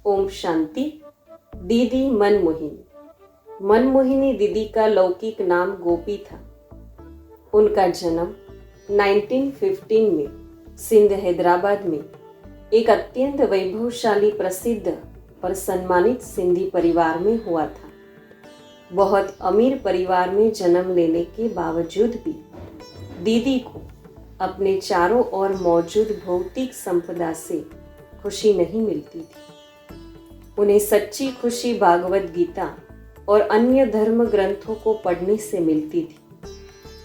ओम शांति। दीदी मनमोहिनी। मनमोहिनी दीदी का लौकिक नाम गोपी था। उनका जन्म 1915 में सिंध हैदराबाद में एक अत्यंत वैभवशाली, प्रसिद्ध और सम्मानित सिंधी परिवार में हुआ था। बहुत अमीर परिवार में जन्म लेने के बावजूद भी दीदी को अपने चारों ओर मौजूद भौतिक संपदा से खुशी नहीं मिलती थी। उन्हें सच्ची खुशी भागवत गीता और अन्य धर्म ग्रंथों को पढ़ने से मिलती थी।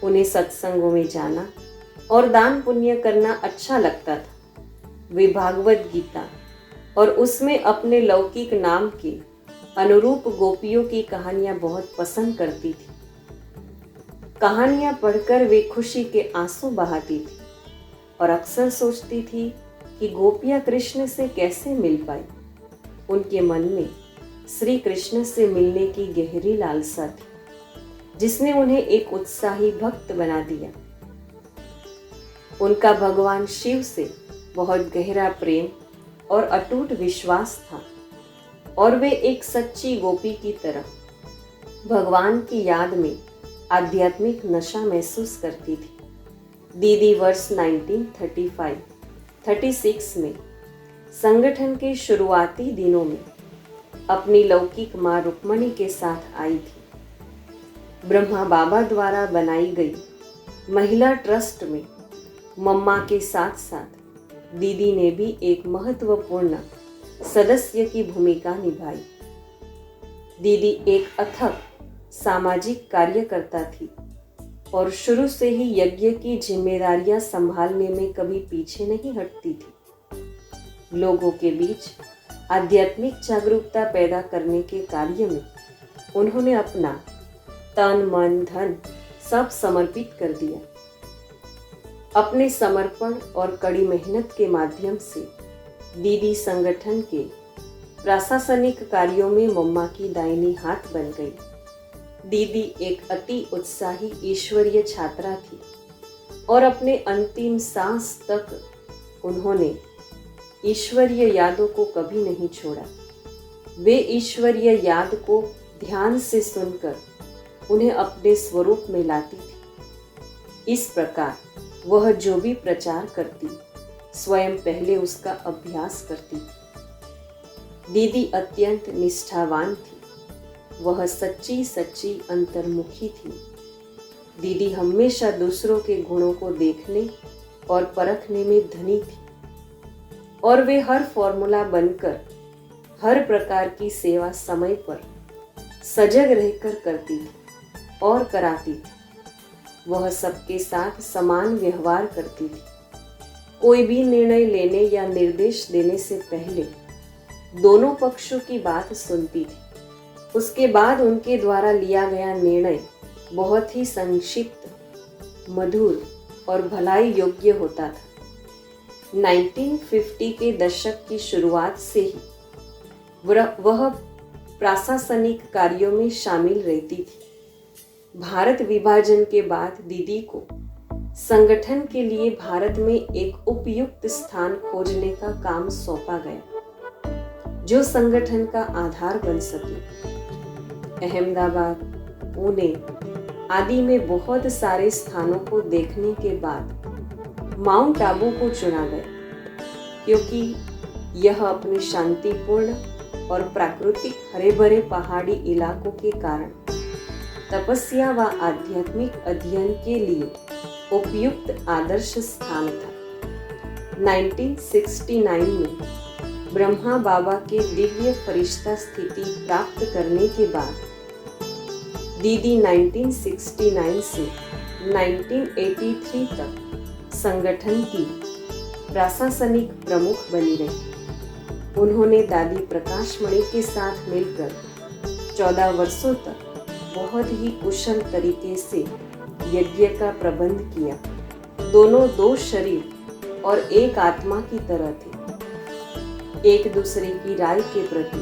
उन्हें सत्संगों में जाना और दान पुण्य करना अच्छा लगता था। वे भागवत गीता और उसमें अपने लौकिक नाम के अनुरूप गोपियों की कहानियां बहुत पसंद करती थी। कहानियां पढ़कर वे खुशी के आंसू बहाती थी और अक्सर सोचती थी कि गोपियां कृष्ण से कैसे मिल पाई। उनके मन में श्री कृष्ण से मिलने की गहरी लालसा थी, जिसने उन्हें एक उत्साही भक्त बना दिया। उनका भगवान शिव से बहुत गहरा प्रेम और अटूट विश्वास था और वे एक सच्ची गोपी की तरह भगवान की याद में आध्यात्मिक नशा महसूस करती थी। दीदी वर्ष 1935-36 में संगठन के शुरुआती दिनों में अपनी लौकिक मां रुक्मणी के साथ आई थी। ब्रह्मा बाबा द्वारा बनाई गई महिला ट्रस्ट में मम्मा के साथ साथ दीदी ने भी एक महत्वपूर्ण सदस्य की भूमिका निभाई। दीदी एक अथक सामाजिक कार्यकर्ता थी और शुरू से ही यज्ञ की जिम्मेदारियां संभालने में कभी पीछे नहीं हटती थी। लोगों के बीच आध्यात्मिक जागरूकता पैदा करने के कार्य में उन्होंने अपना तन मन धन सब समर्पित कर दिया। अपने समर्पण और कड़ी मेहनत के माध्यम से दीदी संगठन के प्रशासनिक कार्यों में मम्मा की दाहिनी हाथ बन गई। दीदी एक अति उत्साही ईश्वरीय छात्रा थी और अपने अंतिम सांस तक उन्होंने ईश्वरीय यादों को कभी नहीं छोड़ा। वे ईश्वरीय याद को ध्यान से सुनकर उन्हें अपने स्वरूप में लाती थी। इस प्रकार वह जो भी प्रचार करती, स्वयं पहले उसका अभ्यास करती थी। दीदी अत्यंत निष्ठावान थी। वह सच्ची अंतर्मुखी थी। दीदी हमेशा दूसरों के गुणों को देखने और परखने में धनी थी और वे हर फॉर्मूला बनकर हर प्रकार की सेवा समय पर सजग रहकर करती थी और कराती थी। वह सबके साथ समान व्यवहार करती थी। कोई भी निर्णय लेने या निर्देश देने से पहले दोनों पक्षों की बात सुनती थी। उसके बाद उनके द्वारा लिया गया निर्णय बहुत ही संक्षिप्त, मधुर और भलाई योग्य होता था। 1950 के दशक की शुरुआत से ही वह प्रशासनिक कार्यों में शामिल रहती थी। भारत विभाजन के बाद दीदी को संगठन के लिए भारत में एक उपयुक्त स्थान खोजने का काम सौंपा गया, जो संगठन का आधार बन सके। अहमदाबाद, पुणे आदि में बहुत सारे स्थानों को देखने के बाद माउंट आबू को चुना गया, क्योंकि यह अपने शांतिपूर्ण और प्राकृतिक हरे भरे पहाड़ी इलाकों के कारण तपस्या व आध्यात्मिक अध्ययन के लिए उपयुक्त आदर्श स्थान था। 1969 में ब्रह्मा बाबा के दिव्य फरिश्ता स्थिति प्राप्त करने के बाद दीदी 1969 से 1983 तक संगठन की प्रशासनिक प्रमुख बनी रही। उन्होंने दादी प्रकाशमणि के साथ मिलकर 14 वर्षों तक बहुत ही कुशल तरीके से यज्ञ का प्रबंध किया। दोनों दो शरीर और एक आत्मा की तरह थे। एक दूसरे की राय के प्रति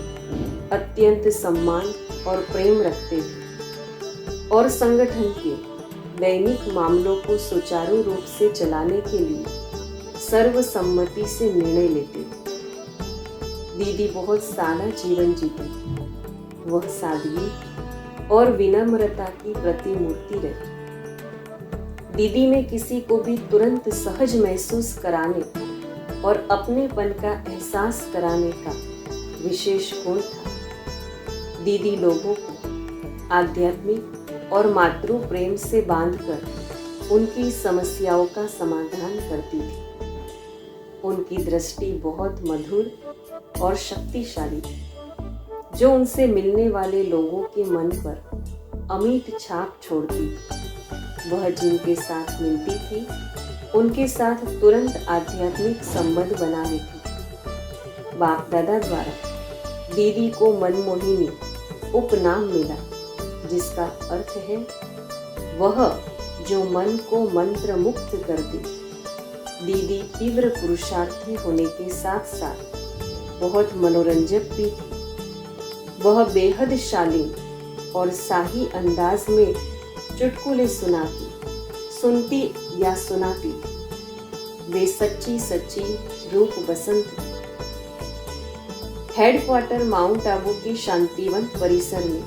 अत्यंत सम्मान और प्रेम रखते थे और संगठन के दैनिक मामलों को सुचारू रूप से चलाने के लिए सर्वसम्मति से निर्णय लेते थे। दीदी बहुत सादा जीवन जीती। वह सादगी और विनम्रता की प्रतिमूर्ति रही। दीदी में किसी को भी तुरंत सहज महसूस कराने और अपनेपन का एहसास कराने का विशेष गुण था। दीदी लोगों को आध्यात्मिक और मातृ प्रेम से बांधकर उनकी समस्याओं का समाधान करती थी। उनकी दृष्टि बहुत मधुर और शक्तिशाली थी, जो उनसे मिलने वाले लोगों के मन पर अमिट छाप छोड़ती थी। वह जिनके साथ मिलती थी उनके साथ तुरंत आध्यात्मिक संबंध बना लेती। बाप दादा द्वारा दीदी को मनमोहिनी उपनाम मिला, जिसका अर्थ है वह जो मन को मंत्र मुक्त कर दे। दीदी तीव्र पुरुषार्थी होने के साथ साथ बहुत मनोरंजक भी थी। वह बेहद शालीन और शाही अंदाज में चुटकुले सुनती या सुनाती। वे सच्ची सच्ची रूप बसंत थी। हेडक्वार्टर माउंट आबू के शांतिवन परिसर में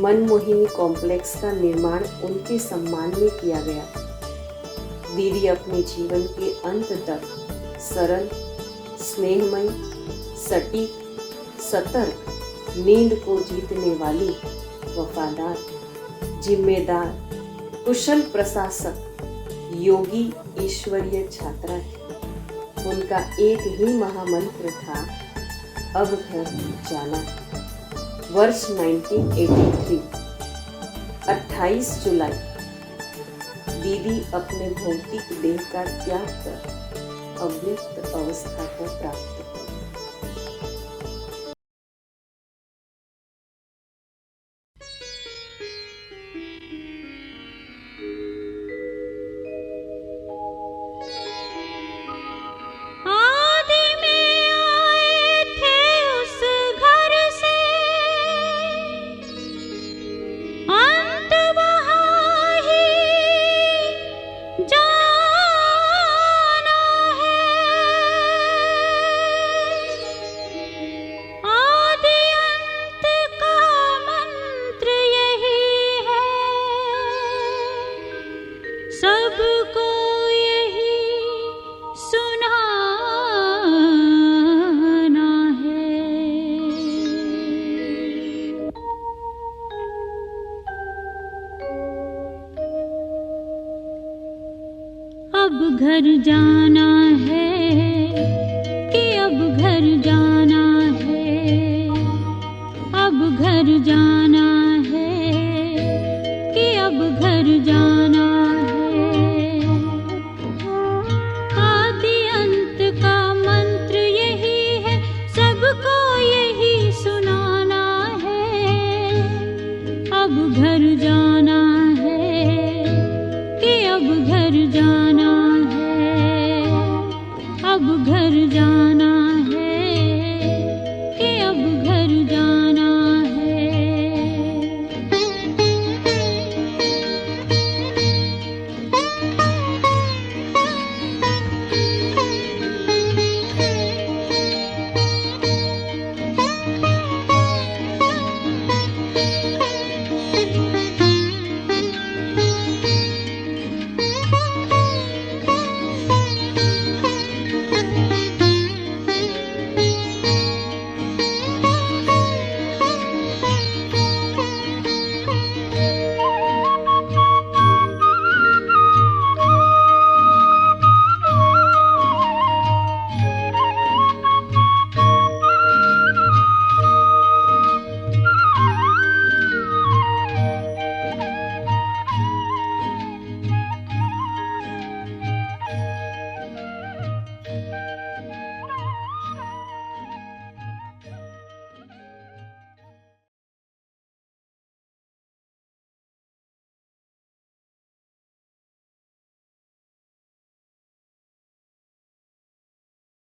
मनमोहिनी कॉम्प्लेक्स का निर्माण उनके सम्मान में किया गया। दीदी अपने जीवन के अंत तक सरल, स्नेहमयी, सटीक, सतर्क, नींद को जीतने वाली, वफादार, जिम्मेदार, कुशल प्रशासक, योगी, ईश्वरीय छात्रा थी। उनका एक ही महामंत्र था, अब घर जाना। वर्ष 1983, 28 जुलाई, दीदी अपने भौतिक देह का त्याग कर अव्यक्त अवस्था को प्राप्त हुई। अब घर जाना है।